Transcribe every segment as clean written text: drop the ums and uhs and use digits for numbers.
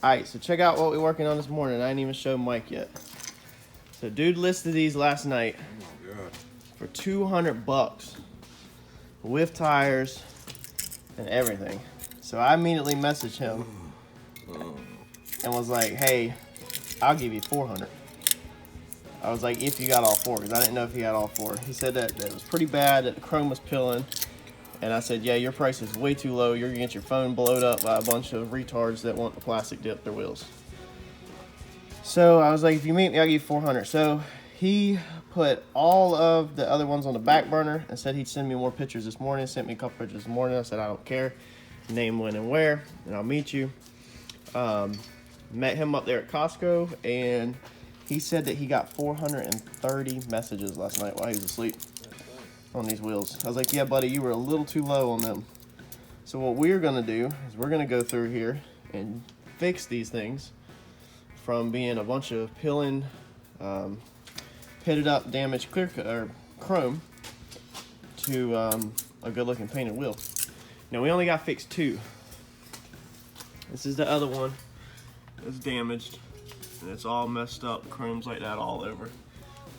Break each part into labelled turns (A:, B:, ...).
A: Alright, so check out what we're working on this morning. I didn't even show Mike yet. So dude listed these last night for $200 with tires and everything. So I immediately messaged him and was like, hey, I'll give you 400. I was like, if you got all four, because I didn't know if he had all four. He said that it was pretty bad, that the chrome was peeling. And I said, yeah, your price is way too low. You're gonna get your phone blowed up by a bunch of retards that want the plastic dip their wheels. So I was like, if you meet me, I'll give you 400. So he put all of the other ones on the back burner and said he'd send me more pictures this morning. Sent me a couple pictures this morning. I said, I don't care. Name, when, and where, and I'll meet you. Met him up there at Costco, and he said that he got 430 messages last night while he was asleep on these wheels. I was like, yeah, buddy, you were a little too low on them. So what we're gonna do is we're gonna go through here and fix these things from being a bunch of peeling, pitted up, damaged clear or chrome to a good looking painted wheel. Now we only got fixed two. This is the other one. It's damaged and it's all messed up, chrome's like that all over.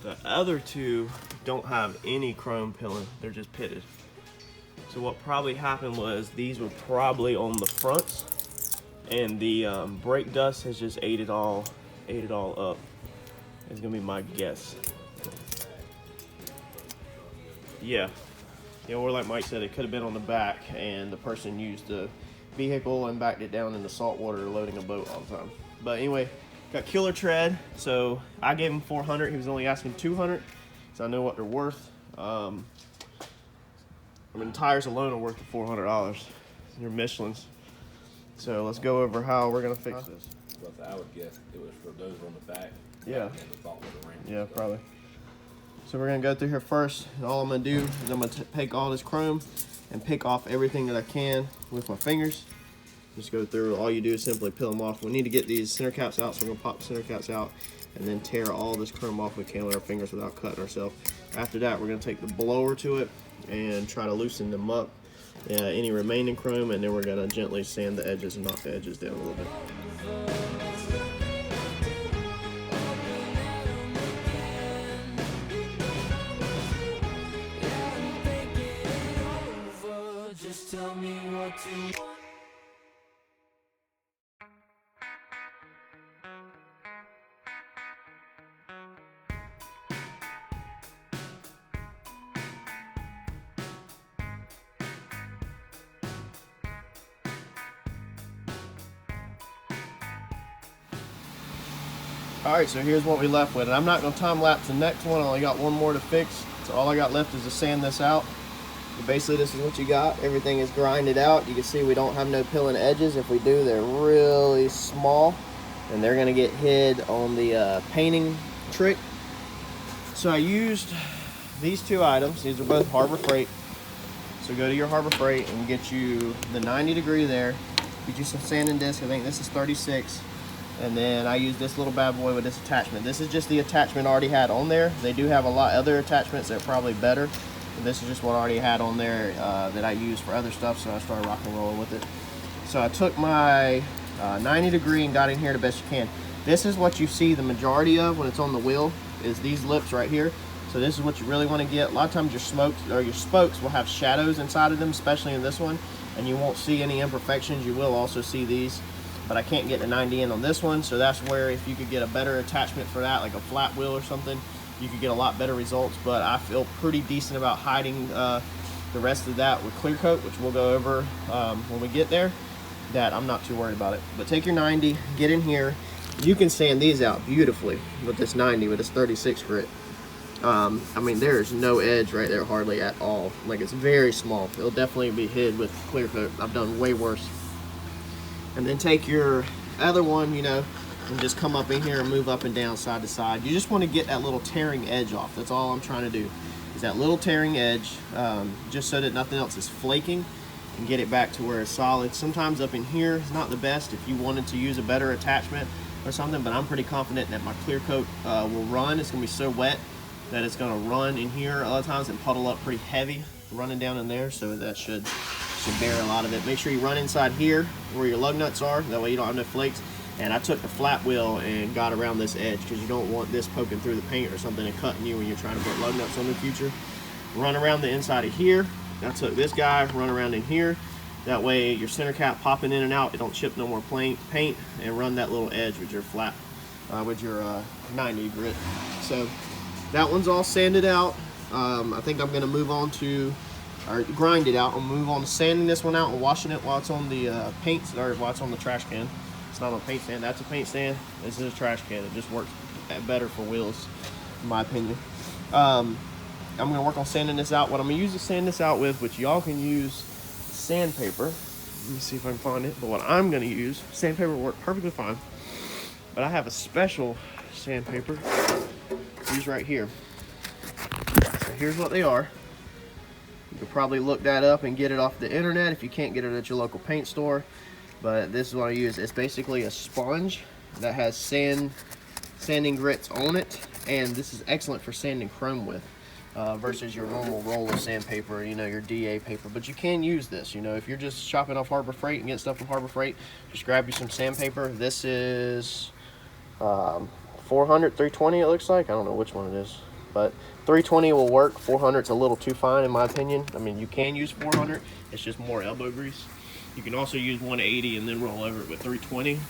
A: The other two don't have any chrome peeling, they're just pitted. So what probably happened was these were probably on the fronts, and the brake dust has just ate it all up. It's gonna be my guess. Yeah, or like Mike said, it could have been on the back, and the person used the vehicle and backed it down in the salt water loading a boat all the time. But anyway, got killer tread, so I gave him 400. He was only asking 200, so I know what they're worth. I mean, tires alone are worth the $400. They're Michelin's. So let's go over how we're gonna fix this.
B: But I would guess it was for those on the back.
A: Yeah.
B: And the salt water ring.
A: Yeah, probably. So we're gonna go through here first, and all I'm gonna do is I'm gonna take all this chrome and pick off everything that I can with my fingers. Just go through. All you do is simply peel them off. We need to get these center caps out, so we're gonna pop the center caps out and then tear all this chrome off with our fingers without cutting ourselves. After that, we're gonna take the blower to it and try to loosen them up, any remaining chrome, and then we're gonna gently sand the edges and knock the edges down a little bit.
C: Just tell me what you want.
A: Alright, so here's what we left with. And I'm not going to time lapse the next one. I only got one more to fix. So all I got left is to sand this out. But basically, this is what you got. Everything is grinded out. You can see we don't have no peeling edges. If we do, they're really small. And they're going to get hid on the painting trick. So I used these two items. These are both Harbor Freight. So go to your Harbor Freight and get you the 90 degree there. Get you some sanding disc. I think this is 36. And then I use this little bad boy with this attachment. This is just the attachment I already had on there. They do have a lot of other attachments that are probably better. But this is just what I already had on there that I use for other stuff, so I started rock and rolling with it. So I took my 90 degree and got in here the best you can. This is what you see the majority of when it's on the wheel, is these lips right here. So this is what you really want to get. A lot of times your spokes will have shadows inside of them, especially in this one, and you won't see any imperfections. You will also see these. But I can't get the 90 in on this one, so that's where if you could get a better attachment for that, like a flat wheel or something, you could get a lot better results. But I feel pretty decent about hiding the rest of that with clear coat, which we'll go over when we get there. That I'm not too worried about it. But take your 90, get in here. You can sand these out beautifully with this 90, with this 36 grit. I mean, there's no edge right there hardly at all. Like, it's very small. It'll definitely be hid with clear coat. I've done way worse. And then take your other one, you know, and just come up in here and move up and down side to side. You just want to get that little tearing edge off. That's all I'm trying to do, is that little tearing edge, just so that nothing else is flaking, and get it back to where it's solid. Sometimes up in here is not the best. If you wanted to use a better attachment, or something, but I'm pretty confident that my clear coat will run. It's gonna be so wet that it's gonna run in here a lot of times and puddle up pretty heavy running down in there, so that should bear a lot of it. Make sure you run inside here where your lug nuts are, that way you don't have no flakes. And I took the flat wheel and got around this edge because you don't want this poking through the paint or something and cutting you when you're trying to put lug nuts on in the future. Run around the inside of here. I took this guy, run around in here. That way your center cap popping in and out, it don't chip no more paint, and run that little edge with your flat, with your 90 grit. So that one's all sanded out. I think I'm gonna move on to, or grind it out. I'll move on to sanding this one out and washing it while it's on the paint, or while it's on the trash can. It's not a paint stand, that's a paint stand. This is a trash can. It just works better for wheels, in my opinion. I'm gonna work on sanding this out. What I'm gonna use to sand this out with, which y'all can use sandpaper. Let me see if I can find it. But what I'm gonna use, sandpaper will work perfectly fine. But I have a special sandpaper. These right here. So here's what they are. You could probably look that up and get it off the internet if you can't get it at your local paint store. But this is what I use. It's basically a sponge that has sanding grits on it, and this is excellent for sanding chrome with versus your normal roll of sandpaper, you know, your DA paper. But you can use this, you know, if you're just shopping off Harbor Freight and getting stuff from Harbor Freight, just grab you some sandpaper. This is 400, 320 it looks like. I don't know which one it is, but 320 will work. 400's a little too fine in my opinion. I mean, you can use 400, it's just more elbow grease. You can also use 180 and then roll over it with 320.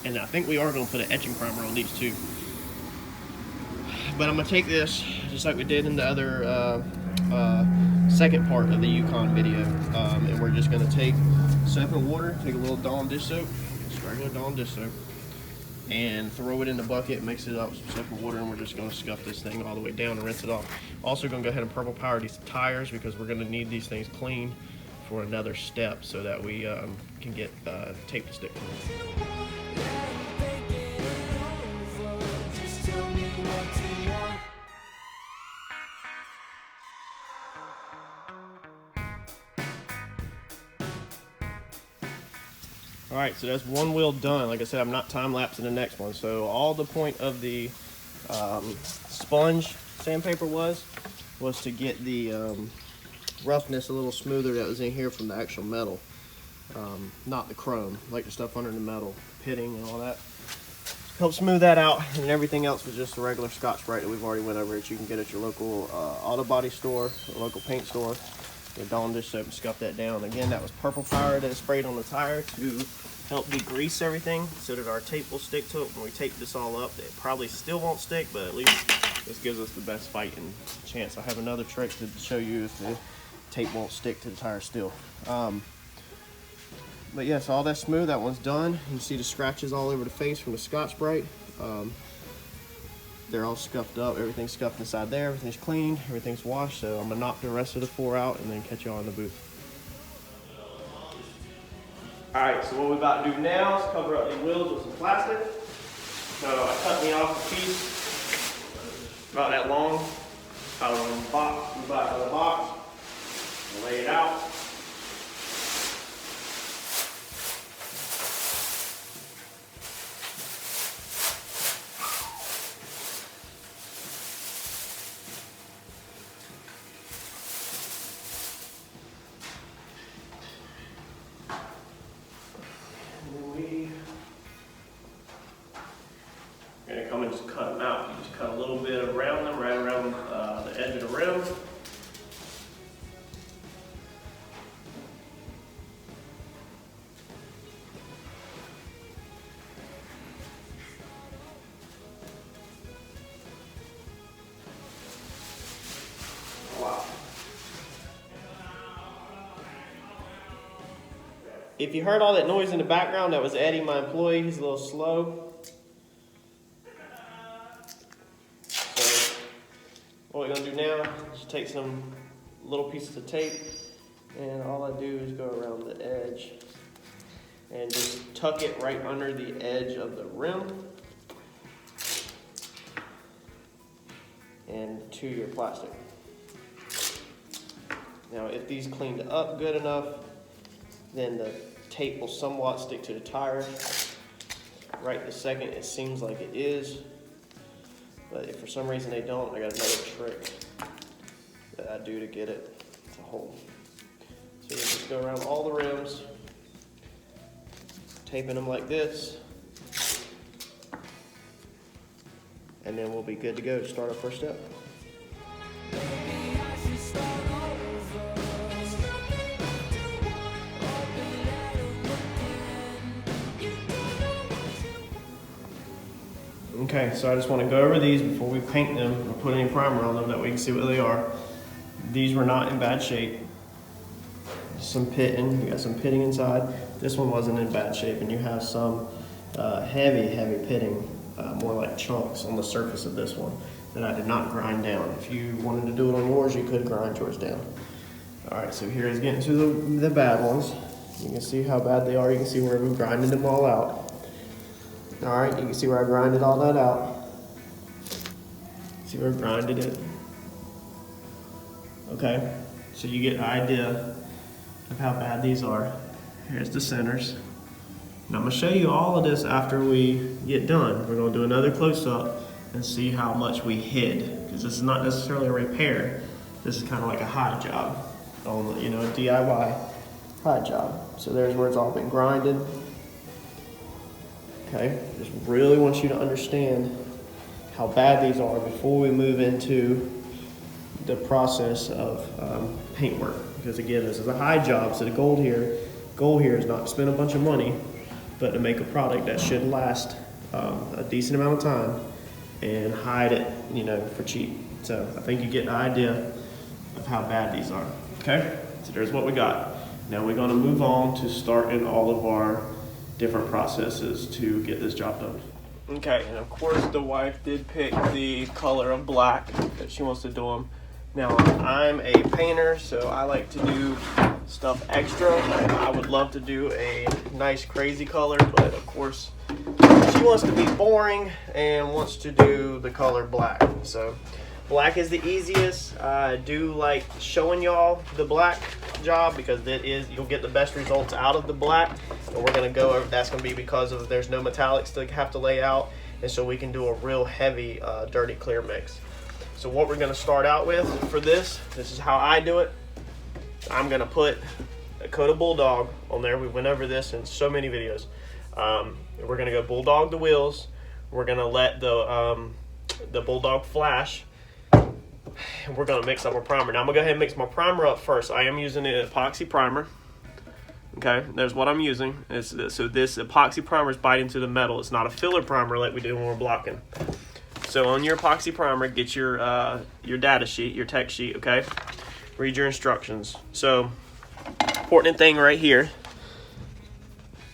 A: And I think we are going to put an etching primer on these too. But I'm going to take this, just like we did in the other second part of the Yukon video. And we're just going to take soap and water, take a little Dawn dish soap, just regular Dawn dish soap, and throw it in the bucket, mix it up with some soap and water, and we're just going to scuff this thing all the way down and rinse it off. Also going to go ahead and purple power these tires because we're going to need these things clean for another step so that we can get tape to stick to them. Alright, so that's one wheel done. Like I said, I'm not time-lapsing the next one. So all the point of the sponge sandpaper was to get the roughness a little smoother that was in here from the actual metal, not the chrome, like the stuff under the metal, pitting and all that. Help smooth that out, and everything else was just a regular Scotch-Brite that we've already went over, that you can get at your local Autobody store, or local paint store. Your Dawn dish soap and scuff that down. Again, that was purple power that is sprayed on the tire to help degrease everything so that our tape will stick to it. When we tape this all up, it probably still won't stick, but at least this gives us the best fighting chance. I have another trick to show you if the tape won't stick to the tire still. But yes, all that's smooth. That one's done. You can see the scratches all over the face from the Scotch-Brite. They're all scuffed up. Everything's scuffed inside there. Everything's clean. Everything's washed. So I'm gonna knock the rest of the 4 out and then catch y'all in the booth. All right, so what we're about to do now is cover up the wheels with some plastic. So I cut me off a piece about that long out of the box, from the back of the box, and lay it out. Gonna come and just cut them out. You just cut a little bit around them, right around the edge of the rim. Wow. If you heard all that noise in the background, that was Eddie, my employee. He's a little slow. What we're going to do now is take some little pieces of tape, and all I do is go around the edge and just tuck it right under the edge of the rim and to your plastic. Now if these cleaned up good enough, then the tape will somewhat stick to the tire. Right this second, it seems like it is, but if for some reason they don't, I got another trick that I do to get it to hold. So you just go around all the rims, taping them like this, and then we'll be good to go to start our first step. Okay, so I just want to go over these before we paint them or put any primer on them, that we can see what they are. These were not in bad shape. Some pitting, you got some pitting inside. This one wasn't in bad shape, and you have some heavy pitting, more like chunks on the surface of this one that I did not grind down. If you wanted to do it on yours, you could grind yours down. All right, so here is getting to the bad ones. You can see how bad they are. You can see where we grinded them all out. All right, you can see where I grinded all that out. See where I grinded it? Okay, so you get an idea of how bad these are. Here's the centers. Now I'm gonna show you all of this after we get done. We're gonna do another close-up and see how much we hid, because this is not necessarily a repair. This is kind of like a hide job, on the, DIY hide job. So there's where it's all been grinded. Okay, just really want you to understand how bad these are before we move into the process of paint work. Because again, this is a hide job, so the goal here is not to spend a bunch of money, but to make a product that should last a decent amount of time and hide it, for cheap. So I think you get an idea of how bad these are. Okay, so there's what we got. Now we're gonna move on to starting all of our different processes to get this job done. Okay, and of course the wife did pick the color of black that she wants to do them. Now I'm a painter, so I like to do stuff extra. I would love to do a nice crazy color, but of course she wants to be boring and wants to do the color black. So black is the easiest. I do like showing y'all the black job because you'll get the best results out of the black. And we're gonna go over, that's gonna be because of there's no metallics to have to lay out, and so we can do a real heavy dirty clear mix. So what we're gonna start out with for this is how I do it. I'm gonna put a coat of Bulldog on there. We went over this in so many videos. We're gonna go Bulldog the wheels. We're gonna let the Bulldog flash. And we're gonna mix up our primer. Now I'm gonna go ahead and mix my primer up first. I am using an Epoxy Primer. Okay, there's what I'm using. So this Epoxy Primer is biting to the metal. It's not a filler primer like we do when we're blocking. So on your Epoxy Primer, get your data sheet, your tech sheet, okay? Read your instructions. So, important thing right here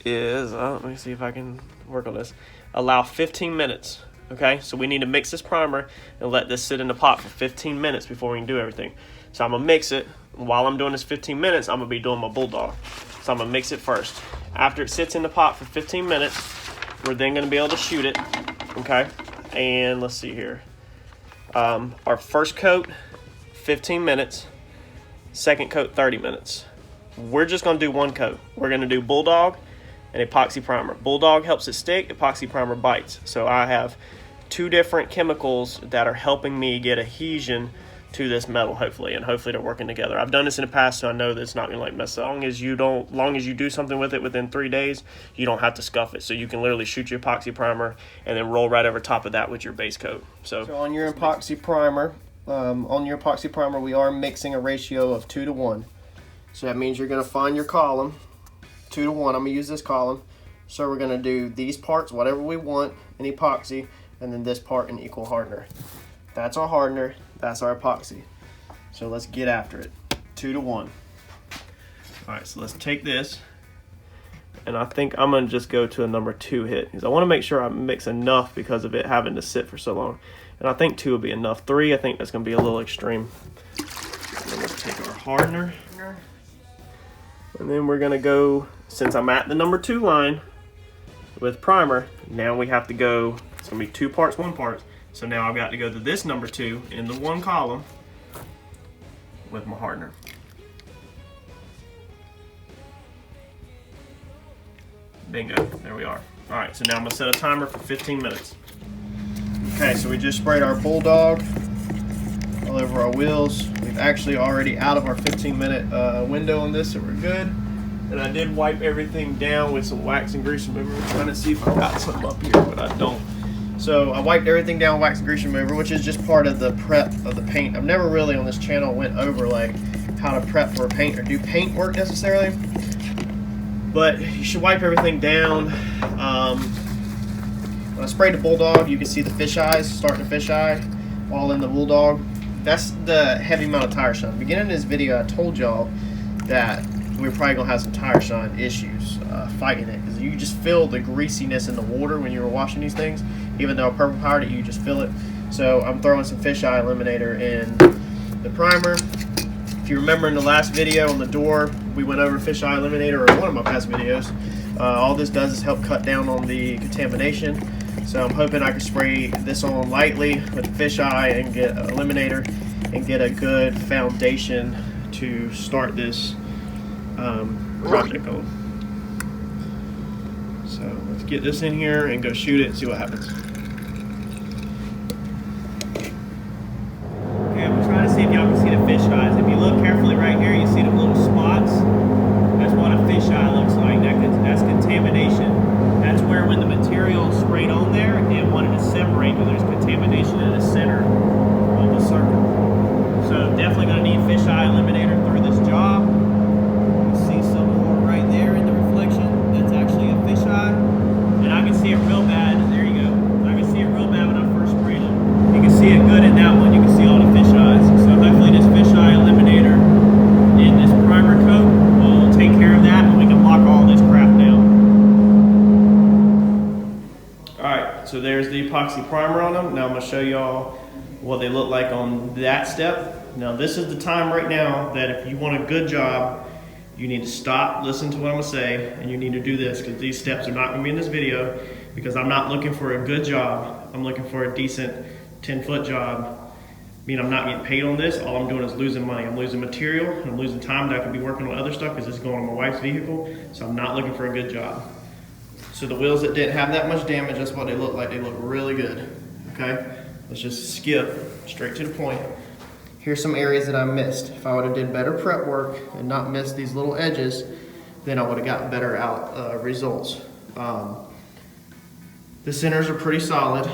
A: is, let me see if I can work on this. Allow 15 minutes, okay? So we need to mix this primer and let this sit in the pot for 15 minutes before we can do everything. So I'm gonna mix it. While I'm doing this 15 minutes, I'm gonna be doing my Bulldog. So I'm gonna mix it first. After it sits in the pot for 15 minutes, we're then gonna be able to shoot it, okay? And let's see here. Our first coat, 15 minutes. Second coat, 30 minutes. We're just gonna do one coat. We're gonna do Bulldog and Epoxy Primer. Bulldog helps it stick, Epoxy Primer bites. So I have two different chemicals that are helping me get adhesion to this metal, hopefully, and hopefully they're working together. I've done this in the past, so I know that it's not gonna mess. As long as you do something with it within 3 days, you don't have to scuff it. So you can literally shoot your Epoxy Primer and then roll right over top of that with your base coat. So on your Epoxy Primer, we are mixing a ratio of 2 to 1. So that means you're gonna find your column, 2 to 1. I'm gonna use this column. So we're gonna do these parts, whatever we want in epoxy, and then this part in equal hardener. That's our hardener, that's our epoxy. So let's get after it, 2 to 1. All right, so let's take this, and I think I'm gonna just go to a number 2 hit, because I wanna make sure I mix enough because of it having to sit for so long. And I think 2 will be enough. 3, I think that's gonna be a little extreme. And then let's take our hardener, and then we're gonna go, since I'm at the number 2 line with primer, now we have to go, it's gonna be 2 parts, 1 part. So now I've got to go to this number 2 in the 1 column with my hardener. Bingo, there we are. All right, so now I'm gonna set a timer for 15 minutes. Okay, so we just sprayed our Bulldog all over our wheels. We've actually already out of our 15-minute window on this, so we're good. And I did wipe everything down with some wax and grease remover. I'm trying to see if I've got something up here, but I don't. So I wiped everything down with wax and grease remover, which is just part of the prep of the paint. I've never really on this channel went over like how to prep for a paint or do paint work necessarily. But you should wipe everything down. When I sprayed the Bulldog, you can see the fish eyes, starting to fish eye, all in the Bulldog. That's the heavy amount of tire shine. Beginning of this video, I told y'all that we were probably gonna have some tire shine issues fighting it, because you just feel the greasiness in the water when you were washing these things. Even though I purple powered it, you just feel it. So I'm throwing some fisheye eliminator in the primer. If you remember in the last video on the door, we went over fisheye eliminator, or one of my past videos. All this does is help cut down on the contamination. So I'm hoping I can spray this on lightly with fisheye and get an eliminator and get a good foundation to start this project on. So let's get this in here and go shoot it and see what happens. Okay, I'm trying to see if y'all can see the fish eyes. If you look carefully right here, you see the little spots. That's what a fish eye looks like. That's contamination. That's where when the material is sprayed on there, it wanted to separate when there's contamination in the center of the circle. So definitely going to need fisheye eliminator through this job. You see some more right there in the reflection. That's actually a fisheye. And I can see it real bad. There you go. I can see it real bad when I first sprayed it. You can see it good in that one. You can see all the fish eyes. So hopefully this fisheye eliminator in this primer coat will take care of that, and we can lock all this crap down. Alright, so there's the epoxy primer on them. Now I'm going to show y'all what they look like on that step. Now this is the time right now that if you want a good job, you need to stop, listen to what I'm going to say, and you need to do this, because these steps are not going to be in this video, because I'm not looking for a good job. I'm looking for a decent 10-foot job. I mean, I'm not getting paid on this. All I'm doing is losing money. I'm losing material, and I'm losing time that I could be working on other stuff, because this is going on my wife's vehicle, so I'm not looking for a good job. So the wheels that didn't have that much damage, that's what they look like. They look really good, okay? Let's just skip straight to the point. Here's some areas that I missed. If I would have did better prep work and not missed these little edges, then I would have gotten better out results. The centers are pretty solid.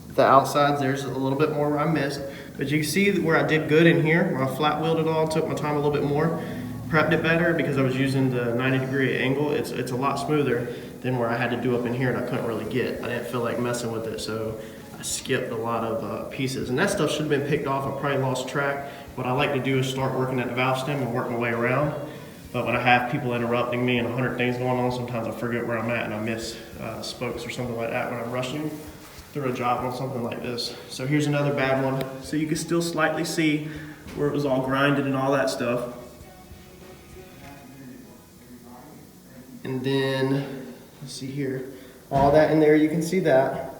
A: The outsides, there's a little bit more where I missed, but you can see where I did good in here, where I flat wheeled it all, took my time a little bit more, prepped it better because I was using the 90-degree angle. It's a lot smoother than where I had to do up in here and I couldn't really get. I didn't feel like messing with it, so I skipped a lot of pieces. And that stuff should have been picked off. I probably lost track. What I like to do is start working at the valve stem and work my way around. But when I have people interrupting me and 100 things going on, sometimes I forget where I'm at and I miss spokes or something like that when I'm rushing through a job on something like this. So here's another bad one. So you can still slightly see where it was all grinded and all that stuff. And then, let's see here, all that in there, you can see that.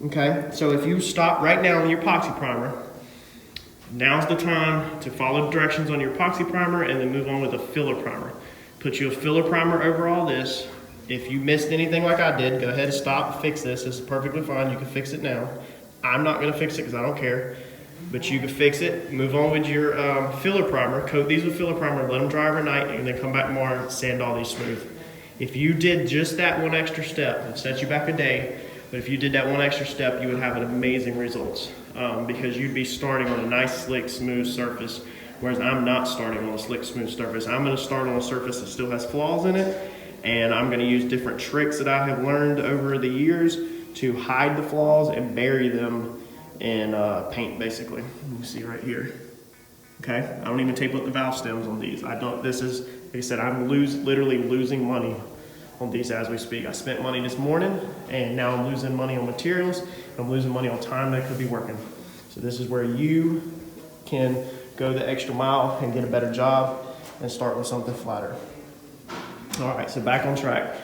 A: Okay, so if you stop right now on your epoxy primer, now's the time to follow the directions on your epoxy primer and then move on with a filler primer. Put you a filler primer over all this. If you missed anything like I did, go ahead and stop and fix this. This is perfectly fine, you can fix it now. I'm not gonna fix it because I don't care, but you can fix it, move on with your filler primer, coat these with filler primer, let them dry overnight, and then come back tomorrow and sand all these smooth. If you did just that one extra step, it sets you back a day, but if you did that one extra step, you would have an amazing results because you'd be starting on a nice, slick, smooth surface, whereas I'm not starting on a slick, smooth surface. I'm gonna start on a surface that still has flaws in it, and I'm gonna use different tricks that I have learned over the years to hide the flaws and bury them in paint, basically. You can see right here. Okay, I don't even tape up the valve stems on these. This is, like I said, I'm literally losing money on these as we speak. I spent money this morning, and now I'm losing money on materials. I'm losing money on time that I could be working. So this is where you can go the extra mile and get a better job and start with something flatter. All right, so back on track.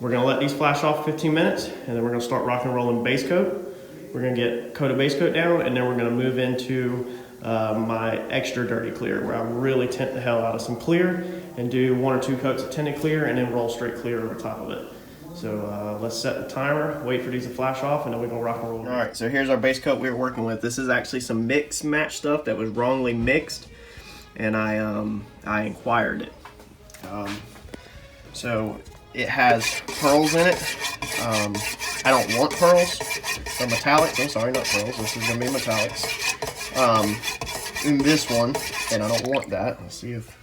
A: We're gonna let these flash off 15 minutes, and then we're gonna start rock and rolling base coat. We're gonna get coat of base coat down, and then we're gonna move into my extra dirty clear, where I really tint the hell out of some clear, and do 1 or 2 coats of tinted clear and then roll straight clear over top of it. So let's set the timer, wait for these to flash off, and then we're gonna rock and roll. All right, so here's our base coat we were working with. This is actually some mix match stuff that was wrongly mixed, and I inquired it. So it has pearls in it. I don't want pearls or metallics. I'm sorry, not pearls. This is gonna be metallics. In this one, and I don't want that. Let's see if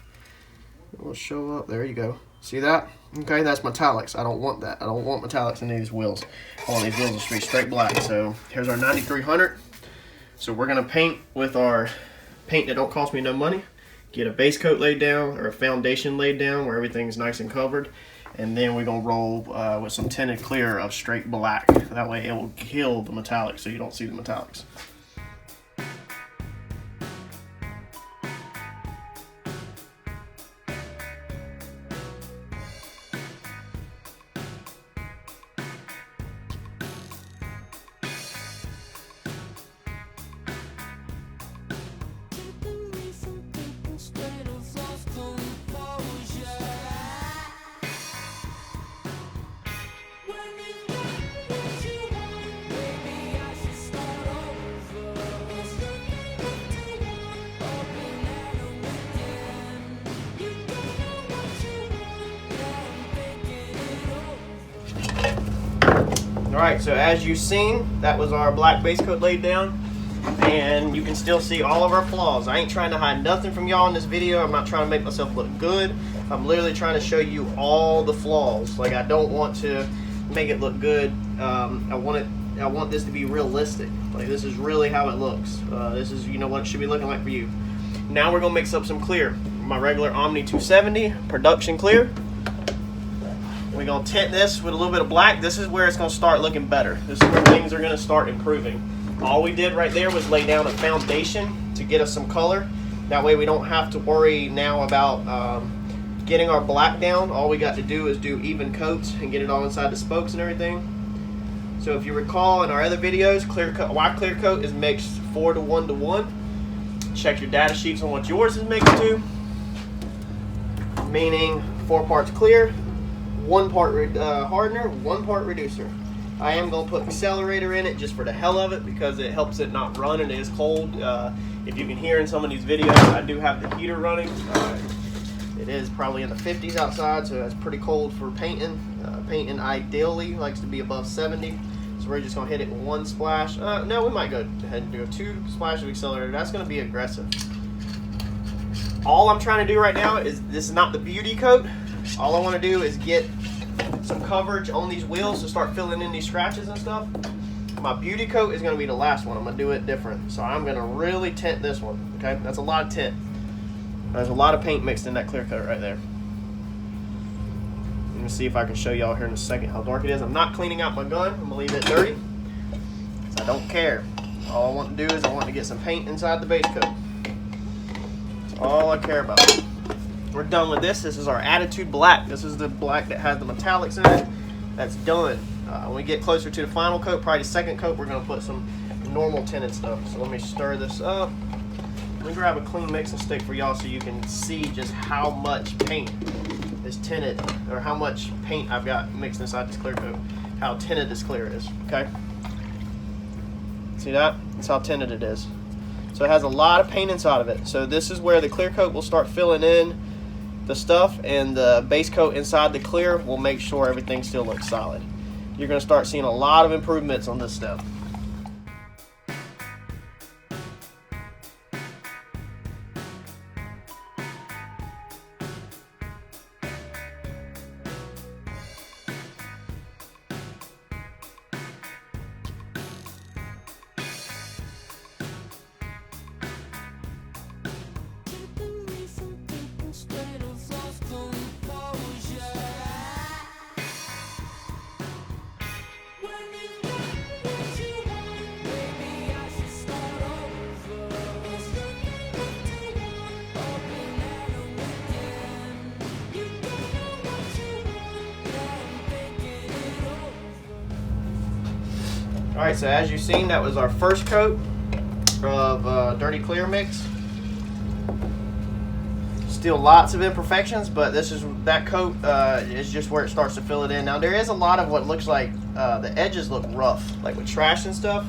A: it will show up. There you go. See that? Okay, that's metallics. I don't want that. I don't want metallics in these wheels. I want these wheels to be straight black. So here's our 9300. So we're gonna paint with our paint that don't cost me no money. Get a base coat laid down or a foundation laid down where everything's nice and covered. And then we're gonna roll with some tinted clear of straight black. That way it will kill the metallics so you don't see the metallics. Alright, so as you've seen, that was our black base coat laid down, and you can still see all of our flaws. I ain't trying to hide nothing from y'all in this video. I'm not trying to make myself look good. I'm literally trying to show you all the flaws. Like, I don't want to make it look good. I want this to be realistic. Like, this is really how it looks. This is, you know, what it should be looking like for you. Now we're gonna mix up some clear. My regular Omni 270 production clear. We're gonna tint this with a little bit of black. This is where it's gonna start looking better. This is where things are gonna start improving. All we did right there was lay down a foundation to get us some color. That way we don't have to worry now about getting our black down. All we got to do is do even coats and get it all inside the spokes and everything. So if you recall in our other videos, white clear coat is mixed 4 to 1 to 1. Check your data sheets on what yours is mixed to. Meaning 4 parts clear, 1 part hardener, 1 part reducer. I am going to put accelerator in it just for the hell of it because it helps it not run and it is cold. If you can hear in some of these videos, I do have the heater running. It is probably in the 50s outside, so that's pretty cold for painting. Painting ideally likes to be above 70. So we're just going to hit it with 1 splash. No, we might go ahead and do 2 splashes of accelerator. That's going to be aggressive. All I'm trying to do right now is, this is not the beauty coat. All I want to do is get some coverage on these wheels to start filling in these scratches and stuff. My beauty coat is going to be the last one. I'm going to do it different. So I'm going to really tint this one. Okay, that's a lot of tint. There's a lot of paint mixed in that clear coat right there. Let me see if I can show y'all here in a second how dark it is. I'm not cleaning out my gun. I'm going to leave it dirty because I don't care. All I want to do is I want to get some paint inside the base coat. That's all I care about. We're done with this. This is our Attitude Black. This is the black that has the metallics in it. That's done. When we get closer to the final coat, probably the second coat, we're going to put some normal tinted stuff. So let me stir this up. Let me grab a clean mixing stick for y'all so you can see just how much paint is tinted, or how much paint I've got mixed inside this clear coat. How tinted this clear is, okay? See that? That's how tinted it is. So it has a lot of paint inside of it. So this is where the clear coat will start filling in the stuff, and the base coat inside the clear will make sure everything still looks solid. You're going to start seeing a lot of improvements on this step. Alright, so as you've seen, that was our first coat of dirty clear mix. still lots of imperfections, but that coat is just where it starts to fill it in. Now there is a lot of what looks like the edges look rough, like with trash and stuff.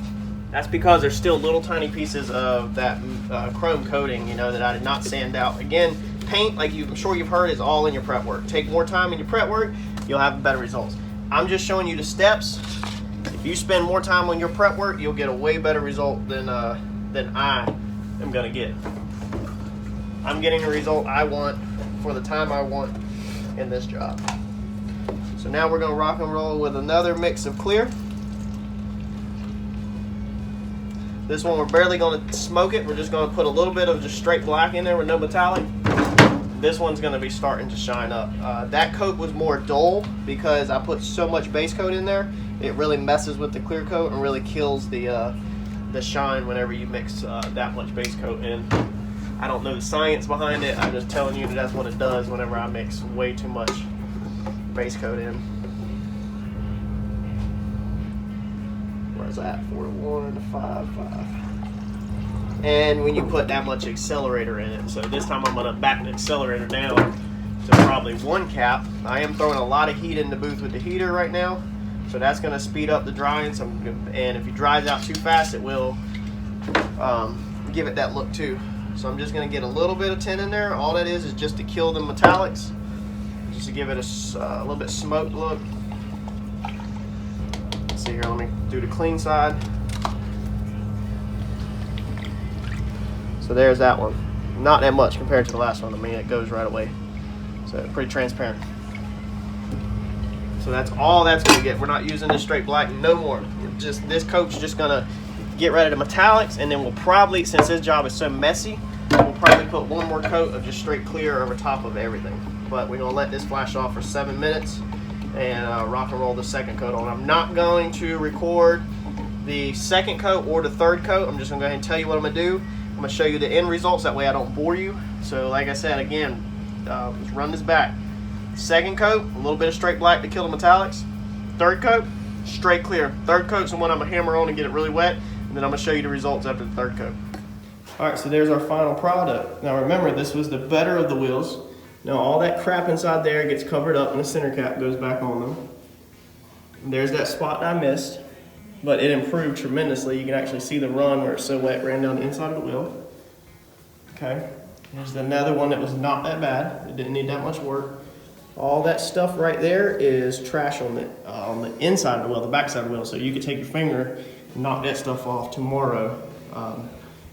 A: That's because there's still little tiny pieces of that chrome coating, you know, that I did not sand out. Again, paint, like I'm sure you've heard, is all in your prep work. Take more time in your prep work, you'll have better results. I'm just showing you the steps. If you spend more time on your prep work, you'll get a way better result than I am gonna get. I'm getting the result I want for the time I want in this job. So now we're gonna rock and roll with another mix of clear. This one we're barely gonna smoke it. We're just gonna put a little bit of just straight black in there with no metallic. This one's gonna be starting to shine up. That coat was more dull because I put so much base coat in there. It really messes with the clear coat and really kills the shine whenever you mix that much base coat in. I don't know the science behind it. I'm just telling you that that's what it does whenever I mix way too much base coat in. Where's that? 4 to 1 to 5, 5. And when you put that much accelerator in it. So this time I'm gonna back the accelerator down to probably 1 cap. I am throwing a lot of heat in the booth with the heater right now. So that's gonna speed up the drying. And if it dries out too fast, it will give it that look too. So I'm just gonna get a little bit of tint in there. All that is just to kill the metallics, just to give it a little bit smoked look. Let's see here, let me do the clean side. So there's that one. Not that much compared to the last one. I mean, it goes right away. So pretty transparent. So that's all that's gonna get. We're not using this straight black no more. Just this coat's just gonna get rid of the metallics, and then we'll probably, since this job is so messy, we'll probably put 1 more coat of just straight clear over top of everything. But we're gonna let this flash off for 7 minutes and rock and roll the second coat on. I'm not going to record the second coat or the third coat. I'm just gonna go ahead and tell you what I'm gonna do. I'm gonna show you the end results, that way I don't bore you. So like I said, again, let's run this back. Second coat, a little bit of straight black to kill the metallics. Third coat, straight clear. Third coat's the one I'm gonna hammer on and get it really wet, and then I'm gonna show you the results after the third coat. All right, so there's our final product. Now remember, this was the better of the wheels. Now all that crap inside there gets covered up and the center cap goes back on them. And there's that spot that I missed, but it improved tremendously. You can actually see the run where it's so wet, ran down the inside of the wheel. Okay, here's another one that was not that bad. It didn't need that much work. All that stuff right there is trash on the inside of the wheel, the back side of the wheel. So you could take your finger and knock that stuff off tomorrow.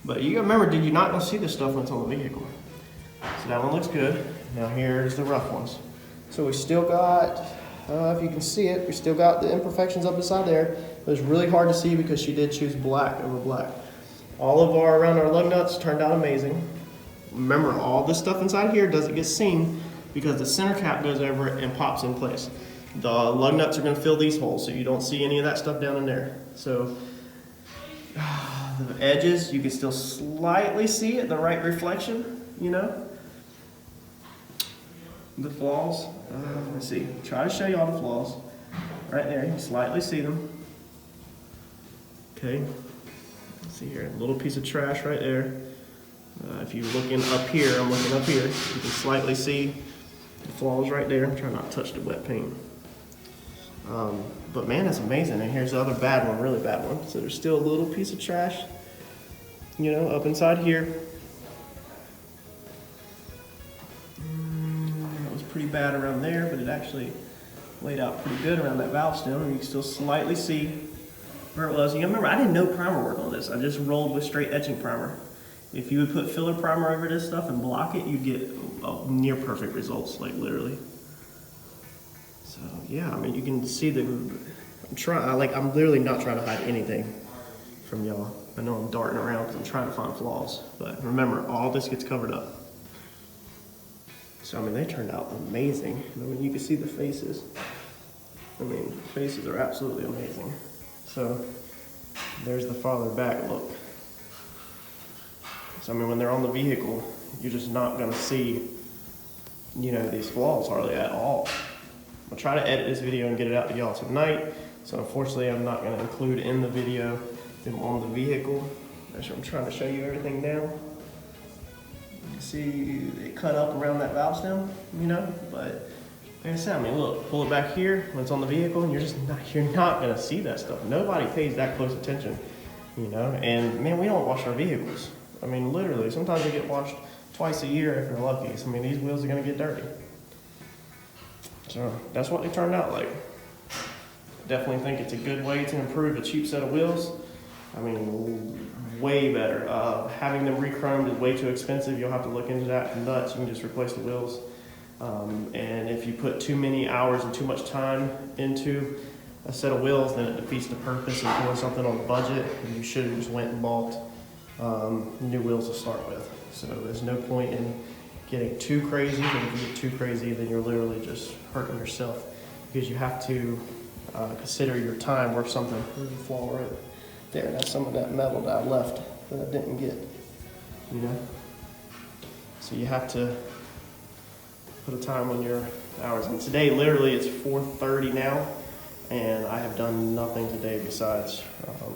A: But you gotta remember, dude, you're not gonna see this stuff when it's on the vehicle. So that one looks good. Now here's the rough ones. So we still got, if you can see it, we still got the imperfections up inside there. It was really hard to see because she did choose black over black. All of around our lug nuts turned out amazing. Remember, all this stuff inside here doesn't get seen because the center cap goes over it and pops in place. The lug nuts are gonna fill these holes, so you don't see any of that stuff down in there. So the edges, you can still slightly see it, the right reflection, you know. The flaws, let's see, try to show you all the flaws. Right there, you can slightly see them. Okay, let's see here, a little piece of trash right there. If you're looking up here, I'm looking up here, you can slightly see the flaws right there. I'm trying not to touch the wet paint. But man, that's amazing. And here's the other bad one, really bad one. So there's still a little piece of trash, you know, up inside here. That was pretty bad around there, but it actually laid out pretty good around that valve stem. And you can still slightly see where it was. You remember, I didn't know primer work on this. I just rolled with straight etching primer. If you would put filler primer over this stuff and block it, you'd get near perfect results, like literally. So yeah, I mean, you can see I'm literally not trying to hide anything from y'all. I know I'm darting around because I'm trying to find flaws, but remember, all this gets covered up. So I mean, they turned out amazing. I mean, you can see the faces. I mean, the faces are absolutely amazing. So there's the farther back look. So I mean, when they're on the vehicle, you're just not gonna see, you know, these flaws hardly at all. I'll try to edit this video and get it out to y'all tonight. So unfortunately, I'm not gonna include in the video them on the vehicle. I'm trying to show you everything now. You see it cut up around that valve stem, you know, but like I said, I mean, look, pull it back here when it's on the vehicle, and you're not gonna see that stuff. Nobody pays that close attention, you know. And man, we don't wash our vehicles. I mean, literally, sometimes they get washed twice a year if you're lucky. So, I mean, these wheels are gonna get dirty. So that's what they turned out like. Definitely think it's a good way to improve a cheap set of wheels. I mean, way better. Having them re-chromed is way too expensive. You'll have to look into that nuts. You can just replace the wheels. And if you put too many hours and too much time into a set of wheels, then it defeats the purpose of doing something on a budget. And you should have just went and bought new wheels to start with. So there's no point in getting too crazy. And if you get too crazy, then you're literally just hurting yourself, because you have to consider your time worth something. There's a flaw right there. That's some of that metal that I left that I didn't get, you know? So you have to put a time on your hours. And today, literally, it's 4:30 now, and I have done nothing today besides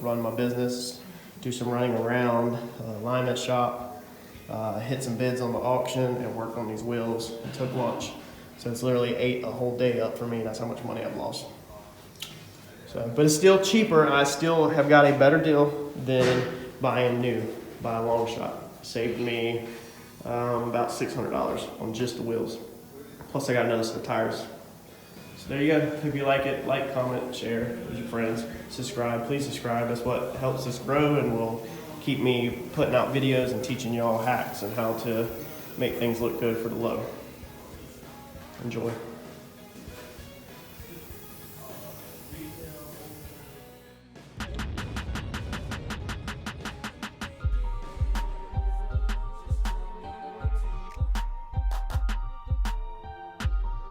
A: run my business, do some running around, alignment shop, hit some bids on the auction, and work on these wheels, and took lunch. So it's literally ate a whole day up for me. That's how much money I've lost. So, but it's still cheaper, and I still have got a better deal than buying new by a long shot. Saved me about $600 on just the wheels. Plus I got another set of tires. So there you go. If you like it, like, comment, share with your friends, subscribe. Please subscribe. That's what helps us grow and will keep me putting out videos and teaching y'all hacks and how to make things look good for the low. Enjoy.